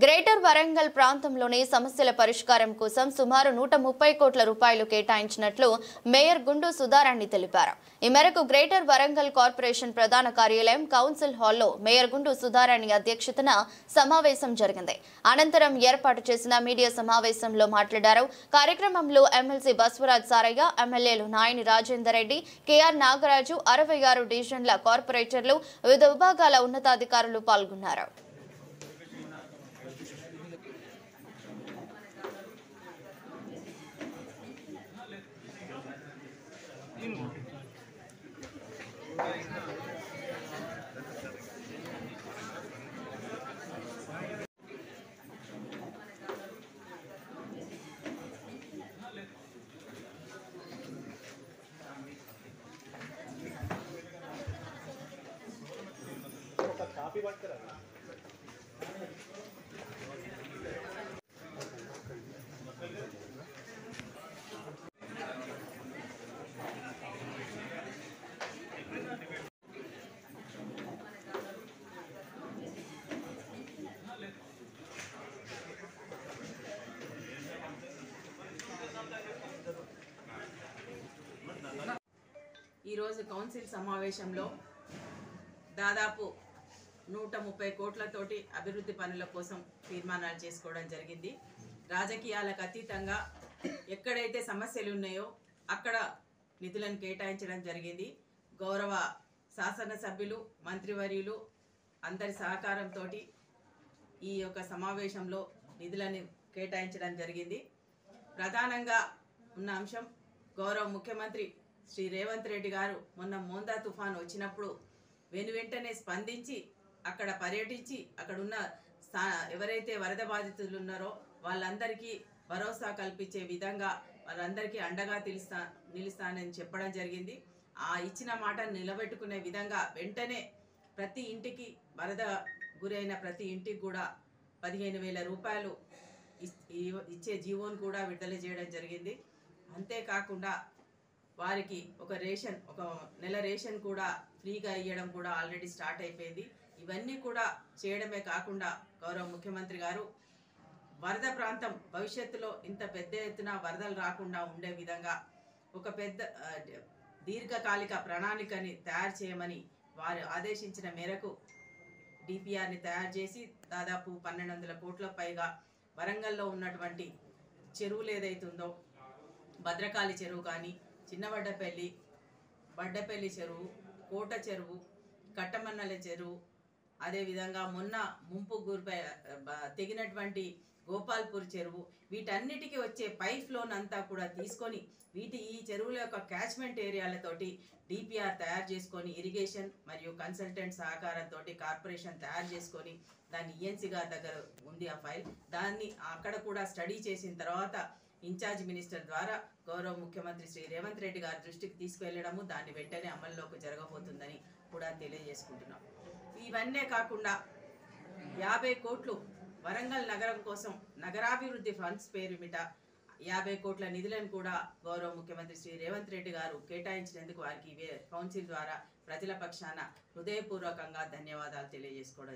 Greater Warangal ప్రాంతంలోని సమస్యల పరిష్కారం కోసం సుమారు 130 కోట్ల రూపాయలు కేటాయించినట్లు మేయర్ గుండు సుధారాణి తెలిపారు. ఈ మేరకు గ్రేటర్ వరంగల్ కార్పొరేషన్ ప్రధాన కార్యాలయం కౌన్సిల్ హాల్లో మేయర్ గుండు సుధారాణి అధ్యక్షతన సమావేశం జరిగింది. అనంతరం ఏర్పాటు చేసిన మీడియా సమావేశంలో మాట్లాడారు. కార్యక్రమంలో ఎమ్మెల్సీ బస్వరాజ్ సారయ్య, ఎమ్మెల్యేలు నాయని రాజేందర్ రెడ్డి, కేఆర్ నాగరాజు, 66 డివిజన్ల కార్పొరేటర్లు, వివిధ విభాగాల ఉన్నతాధికారులు పాల్గొన్నారు. ఈరోజు కౌన్సిల్ సమావేశంలో దాదాపు 130 కోట్లతోటి అభివృద్ధి పనుల కోసం తీర్మానాలు చేసుకోవడం జరిగింది. రాజకీయాలకు అతీతంగా ఎక్కడైతే సమస్యలు ఉన్నాయో అక్కడ నిధులను కేటాయించడం జరిగింది. గౌరవ శాసనసభ్యులు, మంత్రివర్యులు అందరి సహకారంతో ఈ యొక్క సమావేశంలో నిధులను కేటాయించడం జరిగింది. ప్రధానంగా ఉన్న అంశం గౌరవ ముఖ్యమంత్రి శ్రీ రేవంత్ రెడ్డి గారు మొన్న మోందా తుఫాను వచ్చినప్పుడు వెనువెంటనే స్పందించి అక్కడ పర్యటించి అక్కడున్న ఎవరైతే వరద బాధితులు ఉన్నారో వాళ్ళందరికీ భరోసా కల్పించే విధంగా వాళ్ళందరికీ అండగా నిలుస్తానని చెప్పడం జరిగింది. ఆ ఇచ్చిన మాటను నిలబెట్టుకునే విధంగా వెంటనే ప్రతి ఇంటికి వరద గురైన ప్రతి ఇంటికి కూడా 15,000 రూపాయలు ఇచ్చే జీవోను కూడా విడుదల చేయడం జరిగింది. అంతేకాకుండా వారికి ఒక నెల రేషన్ కూడా ఫ్రీగా ఇవ్వడం కూడా ఆల్రెడీ స్టార్ట్ అయిపోయింది. ఇవన్నీ కూడా చేయడమే కాకుండా గౌరవ ముఖ్యమంత్రి గారు వరద ప్రాంతం భవిష్యత్తులో ఇంత పెద్ద ఎత్తున వరదలు రాకుండా ఉండే విధంగా ఒక పెద్ద దీర్ఘకాలిక ప్రణాళికని తయారు చేయమని వారు ఆదేశించిన మేరకు డిపిఆర్ని తయారు చేసి దాదాపు 1,200 కోట్ల పైగా వరంగల్లో ఉన్నటువంటి చెరువులు ఏదైతుందో భద్రకాళి చెరువు కానీ, బడ్డపల్లి చెరువు, కోట చెరువు, కట్టమన్నల చెరువు, అదేవిధంగా మొన్న ముంపు తెగినటువంటి గోపాల్పూర్ చెరువు, వీటన్నిటికీ వచ్చే పైప్ ఫ్లోన్ అంతా కూడా తీసుకొని ఈ చెరువుల యొక్క క్యాచ్మెంట్ ఏరియాలతోటి డిపిఆర్ తయారు చేసుకొని ఇరిగేషన్ మరియు కన్సల్టెంట్ సహకారంతో కార్పొరేషన్ తయారు చేసుకొని దాన్ని ఈఎన్సీ గారి దగ్గర ఉంది ఆ ఫైల్. దాన్ని అక్కడ కూడా స్టడీ చేసిన తర్వాత ఇన్ఛార్జ్ మినిస్టర్ ద్వారా గౌరవ ముఖ్యమంత్రి శ్రీ రేవంత్ రెడ్డి గారి దృష్టికి తీసుకువెళ్ళడము, దాన్ని వెంటనే అమల్లోకి జరగబోతుందని కూడా తెలియజేసుకుంటున్నాం. ఇవన్నీ కాకుండా 50 కోట్లు వరంగల్ నగరం కోసం నగరాభివృద్ధి ఫండ్స్ పేరుమిట 50 కోట్ల నిధులను కూడా గౌరవ ముఖ్యమంత్రి శ్రీ రేవంత్ రెడ్డి గారు కేటాయించినందుకు వారికి కౌన్సిల్ ద్వారా ప్రజల పక్షాన హృదయపూర్వకంగా ధన్యవాదాలు తెలియజేసుకోవడం